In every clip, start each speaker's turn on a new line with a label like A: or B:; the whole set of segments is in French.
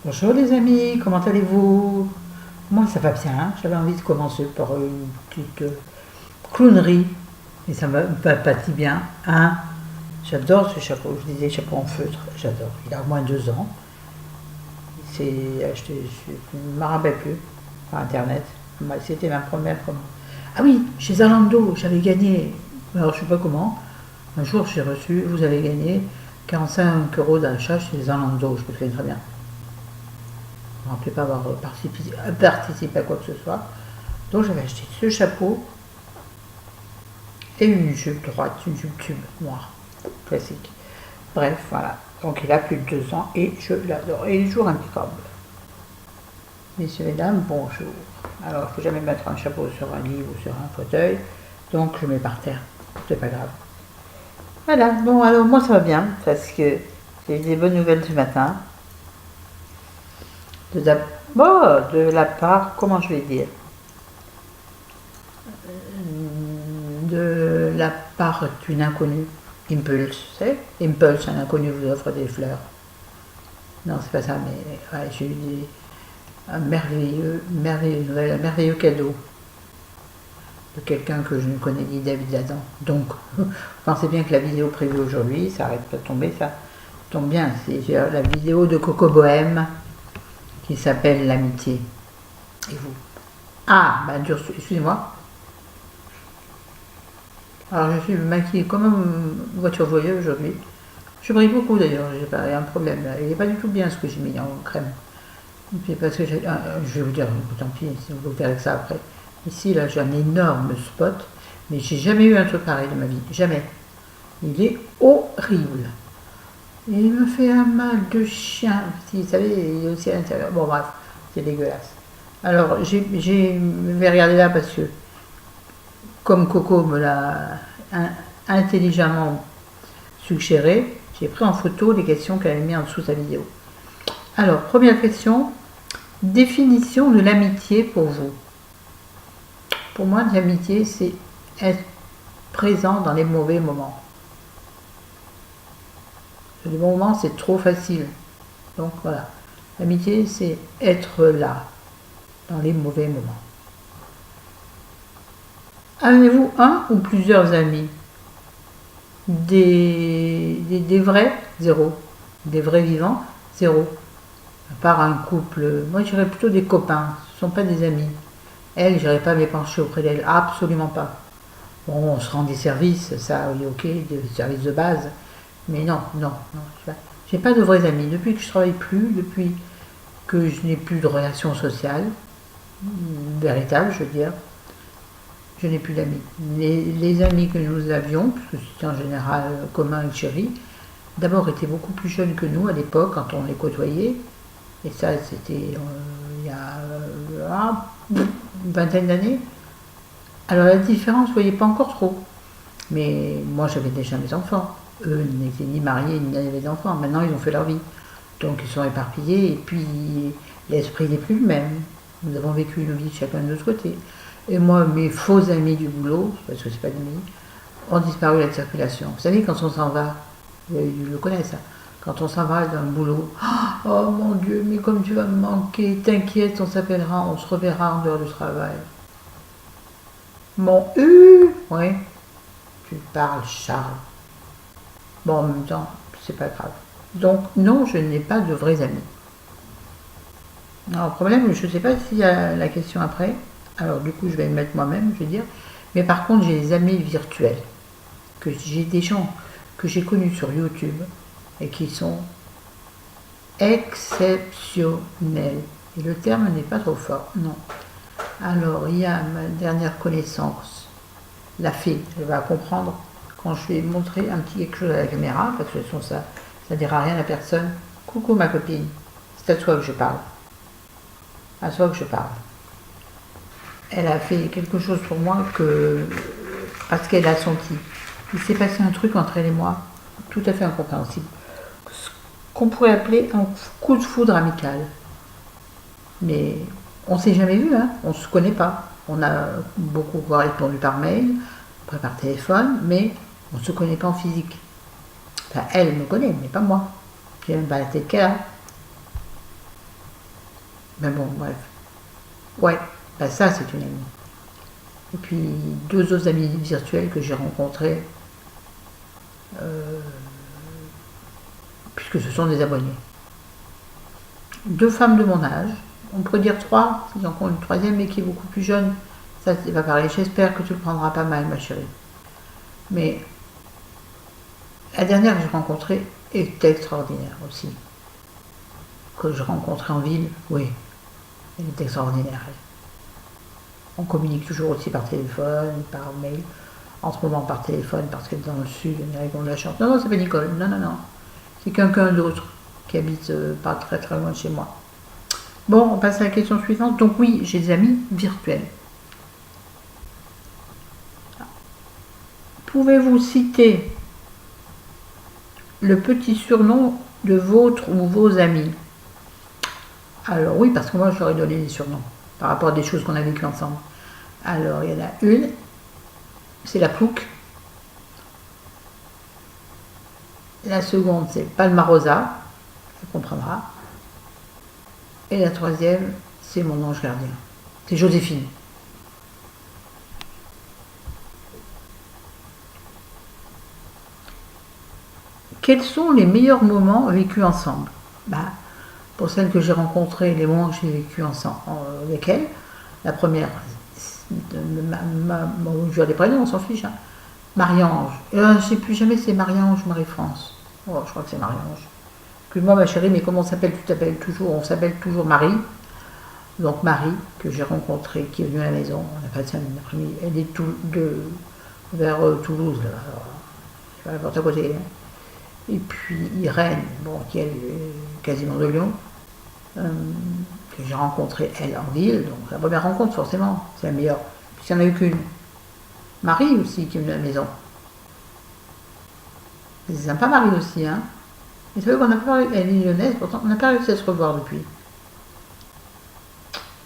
A: Bonjour les amis, comment allez-vous? Moi ça va bien, j'avais envie de commencer par une petite clownerie, et ça me va pas si bien, hein? J'adore ce chapeau, je disais chapeau en feutre, j'adore. Il a au moins 2 ans, c'est acheté, je ne me rappelle plus, par internet. C'était ma première commande. Ah oui, chez Zalando, j'avais gagné, alors je sais pas comment, un jour j'ai reçu, vous avez gagné 45 € d'achat chez Zalando, je me souviens très bien. Je ne me rappelais pas avoir participé à quoi que ce soit. Donc j'avais acheté ce chapeau et une jupe droite, une jupe tube noire, classique. Bref, voilà. Donc il a plus de 2 ans et je l'adore. Et il est toujours impeccable. Messieurs, mesdames, bonjour. Alors, il ne faut jamais mettre un chapeau sur un lit ou sur un fauteuil. Donc je le mets par terre. C'est pas grave. Voilà, bon alors moi ça va bien parce que j'ai eu des bonnes nouvelles ce matin. De la part, comment je vais dire, de la part d'une inconnue. Impulse, c'est Impulse, un inconnu vous offre des fleurs. Non, c'est pas ça, mais ouais, j'ai eu un merveilleux nouvelle, un merveilleux cadeau de quelqu'un que je ne connais ni David Adam. Donc, pensez bien que la vidéo prévue aujourd'hui, ça arrête pas de tomber, ça tombe bien. C'est la vidéo de Coco Bohème qui s'appelle L'amitié. Et vous? Ah, bah, excusez-moi. Alors, je suis maquillée comme une voiture voyeuse aujourd'hui. Je brille beaucoup d'ailleurs, j'ai pas un problème là. Il n'est pas du tout bien ce que j'ai mis en crème. C'est parce que je vais vous dire, tant pis, si vous verrez que ça après. Ici, là, j'ai un énorme spot, mais j'ai jamais eu un truc pareil de ma vie. Jamais. Il est horrible. Et il me fait un mal de chien. Vous savez, il est aussi à l'intérieur. Bon, bref, c'est dégueulasse. Alors, je vais regarder là parce que, comme Coco me l'a intelligemment suggéré, j'ai pris en photo les questions qu'elle avait mis en dessous de sa vidéo. Alors, première question, définition de l'amitié pour vous. Pour moi, l'amitié, c'est être présent dans les mauvais moments. Les bons moments, c'est trop facile. Donc voilà, l'amitié, c'est être là, dans les mauvais moments. Avez-vous un ou plusieurs amis? Des vrais, zéro. Des vrais vivants, zéro. À part un couple, moi je dirais plutôt des copains, ce ne sont pas des amis. Elle, je n'irai pas m'épancher auprès d'elle, absolument pas. Bon, on se rend des services, ça, oui, ok, des services de base, mais non, non, non. J'ai pas de vrais amis. Depuis que je travaille plus, depuis que je n'ai plus de relations sociales, véritables, je veux dire, je n'ai plus d'amis. Les amis que nous avions, puisque c'était en général commun avec Chéri, d'abord étaient beaucoup plus jeunes que nous à l'époque, quand on les côtoyait. Et ça, c'était il y a une vingtaine d'années. Alors la différence, vous voyez pas encore trop. Mais moi, j'avais déjà mes enfants. Eux n'étaient ni mariés, ni n'avaient d'enfants. Maintenant, ils ont fait leur vie. Donc, ils sont éparpillés. Et puis, l'esprit n'est plus le même. Nous avons vécu une vie de chacun de notre côté. Et moi, mes faux amis du boulot, parce que c'est pas des amis, ont disparu de la circulation. Vous savez, quand on s'en va, vous le connaissez ça, quand on s'en va d'un boulot, oh mon Dieu, mais comme tu vas me manquer, t'inquiète, on s'appellera, on se reverra en dehors du travail. Mon oui, tu parles, Charles. Bon, en même temps, c'est pas grave. Donc, non, je n'ai pas de vrais amis. Alors, le problème, je ne sais pas s'il y a la question après. Alors, du coup, je vais le mettre moi-même, je vais dire. Mais par contre, j'ai des amis virtuels. J'ai des gens que j'ai connus sur YouTube et qui sont exceptionnels. Et le terme n'est pas trop fort, non. Alors, il y a ma dernière connaissance, la fée, elle va comprendre quand je vais montrer un petit quelque chose à la caméra, parce que ça ne dira rien à personne. Coucou ma copine, c'est à toi que je parle. À toi que je parle. Elle a fait quelque chose pour moi parce qu'elle a senti. Il s'est passé un truc entre elle et moi, tout à fait incompréhensible. Ce qu'on pourrait appeler un coup de foudre amical. Mais on ne s'est jamais vu, hein, on ne se connaît pas. On a beaucoup répondu par mail, après par téléphone, mais on ne se connaît pas en physique. Enfin, elle me connaît, mais pas moi. J'ai même pas la tête qu'elle a. Mais bon, bref. Ouais, bah ça c'est une amie. Et puis 2 autres amis virtuels que j'ai rencontrés, euh, puisque ce sont des abonnés. 2 femmes de mon âge, on pourrait dire 3, si j'en compte une troisième, mais qui est beaucoup plus jeune. Ça c'est pas pareil, j'espère que tu le prendras pas mal, ma chérie. Mais la dernière que j'ai rencontrée est extraordinaire aussi. Que je rencontrais en ville, oui, elle est extraordinaire. On communique toujours aussi par téléphone, par mail, en ce moment par téléphone parce qu'elle est dans le sud, Amérique de la chance. Non, non, c'est pas Nicole, non, non, non. C'est quelqu'un d'autre qui habite pas très très loin de chez moi. Bon, on passe à la question suivante. Donc oui, j'ai des amis virtuels. Pouvez-vous citer le petit surnom de votre ou vos amis? Alors oui, parce que moi je leur ai donné des surnoms par rapport à des choses qu'on a vécues ensemble. Alors il y en a une, c'est la Plouc. La seconde, c'est Palmarosa, tu comprendras. Et la troisième, c'est mon ange gardien. C'est Joséphine. Quels sont les meilleurs moments vécus ensemble? Pour celles que j'ai rencontrées, les moments que j'ai vécus ensemble avec elle, la première, je vais les prénoms, on s'en fiche. Hein. Marie-Ange. Je ne sais plus jamais si c'est Marie-Ange ou Marie-France. Oh, je crois que c'est Marie-Ange. Excuse-moi ma chérie, mais comment s'appelle? Tu t'appelles toujours? On s'appelle toujours Marie. Donc Marie, que j'ai rencontrée, qui est venue à la maison, on a passé un après-midi, elle est vers Toulouse, là. Alors, je vais la porter à côté. Hein. Et puis Irène, bon, qui est quasiment de Lyon, que j'ai rencontrée elle en ville, donc la première rencontre forcément, c'est la meilleure, puisqu'il n'y en a eu qu'une. Marie aussi qui est venue à la maison. C'est sympa Marie aussi, hein. Et c'est vrai qu'on n'a pas, elle est lyonnaise, pourtant on n'a pas réussi à se revoir depuis.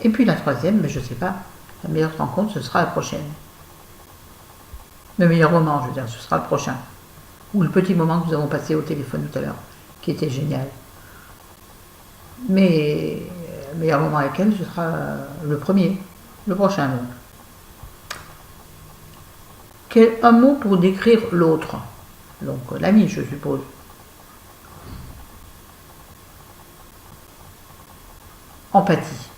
A: Et puis la troisième, mais je sais pas, la meilleure rencontre, ce sera la prochaine. Le meilleur moment, je veux dire, ce sera le prochain. Ou le petit moment que nous avons passé au téléphone tout à l'heure, qui était génial. Mais le meilleur moment avec elle, ce sera le premier, le prochain donc. Un mot pour décrire l'autre. Donc l'ami, je suppose. Empathie.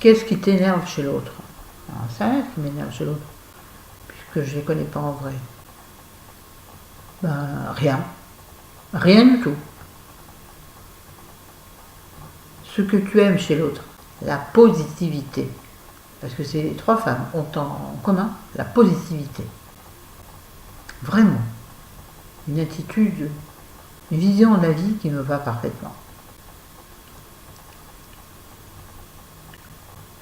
A: Qu'est-ce qui t'énerve chez l'autre? C'est rien qui m'énerve chez l'autre, puisque je ne les connais pas en vrai. Rien. Rien du tout. Ce que tu aimes chez l'autre, la positivité. Parce que ces 3 femmes ont en commun la positivité. Vraiment. Une attitude, une vision de la vie qui me va parfaitement.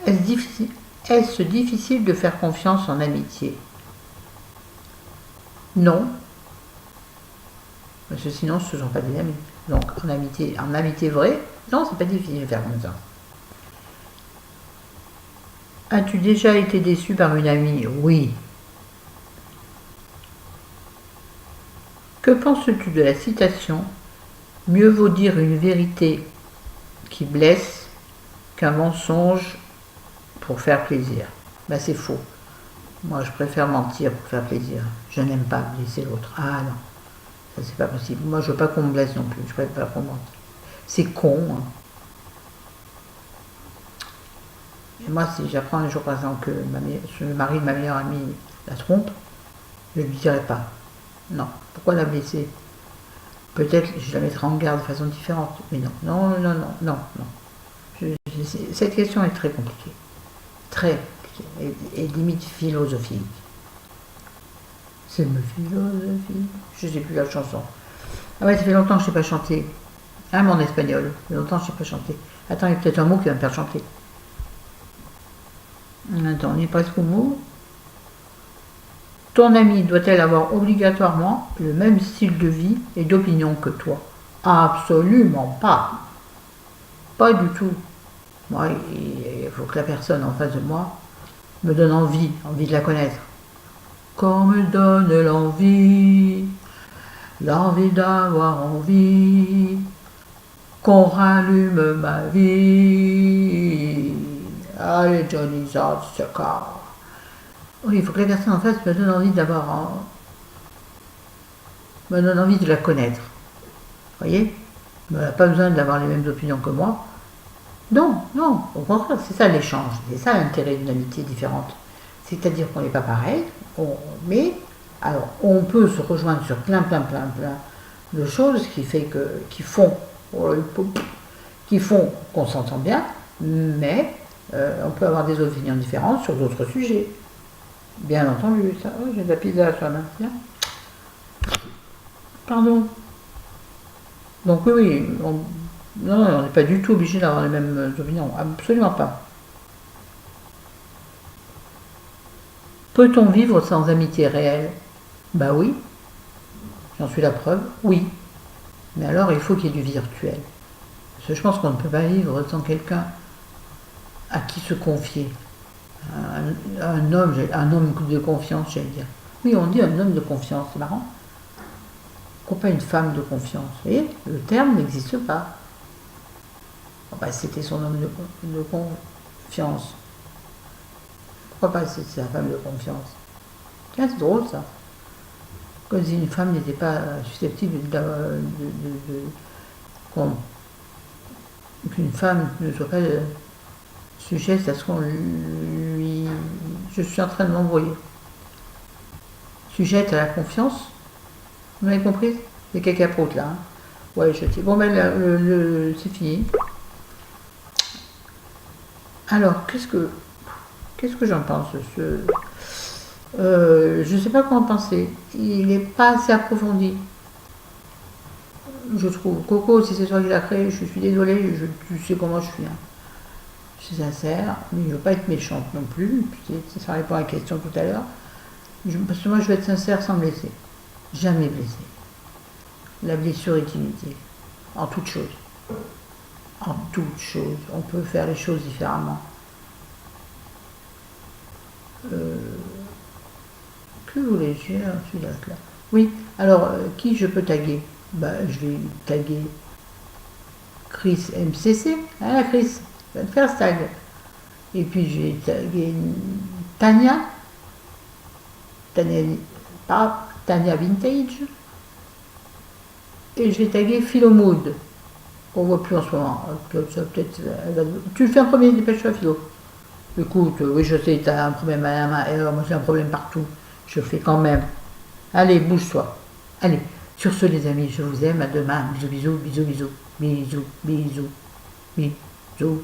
A: Est-ce difficile de faire confiance en amitié? Non. Parce que sinon, ce ne sont pas des amis. Donc, en amitié vraie, non, c'est pas difficile de faire comme ça. As-tu déjà été déçu par une amie? Oui. Que penses-tu de la citation « Mieux vaut dire une vérité qui blesse qu'un mensonge pour faire plaisir ». C'est faux. Moi, je préfère mentir pour faire plaisir. Je n'aime pas blesser l'autre. Ah non, ça c'est pas possible. Moi, je veux pas qu'on me blesse non plus. Je préfère qu'on mente. C'est con. Hein. Et moi, si j'apprends un jour, par exemple, que le mari de ma meilleure amie la trompe, je ne lui dirai pas. Non. Pourquoi la blesser? Peut-être je la mettrai en garde de façon différente. Mais non, non, non, non, non, non. Cette question est très compliquée. Très compliquée. Et limite philosophique. C'est ma philosophie. Je ne sais plus la chanson. Ah ouais, ça fait longtemps que je ne sais pas chanter. Ah, mon espagnol. Ça fait longtemps que je ne sais pas chanter. Attends, il y a peut-être un mot qui va me faire chanter. Attends, on est presque au mot. Ton amie doit-elle avoir obligatoirement le même style de vie et d'opinion que toi? Absolument pas. Pas du tout. Moi, il faut que la personne en face de moi me donne envie de la connaître. Quand me donne l'envie l'envie d'avoir envie, qu'on rallume ma vie. Allez, Johnny Zartsaka. Oui, il faut que la personne en face me donne envie me donne envie de la connaître. Vous voyez? Elle n'a pas besoin d'avoir les mêmes opinions que moi. Non, non, au contraire, c'est ça l'échange, c'est ça l'intérêt d'une amitié différente. C'est-à-dire qu'on n'est pas pareil, mais alors on peut se rejoindre sur plein de choses qui font qu'on s'entend bien, mais on peut avoir des opinions différentes sur d'autres sujets. Bien entendu, ça. Oh, j'ai de la pizza sur la main. Tiens. Pardon. Donc oui, non, on n'est pas du tout obligé d'avoir les mêmes opinions, absolument pas. Peut-on vivre sans amitié réelle? Bah oui, j'en suis la preuve, oui. Mais alors il faut qu'il y ait du virtuel. Parce que je pense qu'on ne peut pas vivre sans quelqu'un à qui se confier. Un homme de confiance, j'allais dire. Oui, on dit un homme de confiance, c'est marrant. Pourquoi pas une femme de confiance? Vous voyez, le terme n'existe pas. Bah, c'était son homme de confiance. Pourquoi pas c'est sa femme de confiance? Tiens, c'est drôle ça. Comme si une femme n'était pas susceptible qu'une femme ne soit pas sujette à ce qu'on lui... Je suis en train de m'embrouiller. Sujette à la confiance. Vous m'avez compris? C'est cacaproute là. Hein. Ouais, je dis. Bon ben c'est fini. Alors, qu'est-ce que j'en pense? Je ne sais pas comment penser. Il n'est pas assez approfondi. Je trouve. Coco, si c'est toi qui l'as créé, je suis désolée, tu sais comment je suis. Hein. Je suis sincère, mais je ne veux pas être méchante non plus. Ça répond à la question tout à l'heure. Parce que moi, je veux être sincère sans blesser. Jamais blesser. La blessure est inutile. En toute chose. En toute chose. On peut faire les choses différemment. Que voulais-je dire celui-là là. Oui, alors, qui je peux taguer? Bah, je vais taguer Chris MCC. Hein, la Chris, va te faire ce tag. Et puis, je vais taguer Tania. Tania Vintage. Et je vais taguer Philomood. On voit plus en ce moment. Tu le fais en premier, dépêche-toi, Philo. Écoute, oui, je sais, tu as un problème à la main. Et alors, moi, j'ai un problème partout. Je le fais quand même. Allez, bouge-toi. Allez. Sur ce, les amis, je vous aime. À demain. Bisous, bisous, bisous, bisous. Bisous, bisous. Bisous.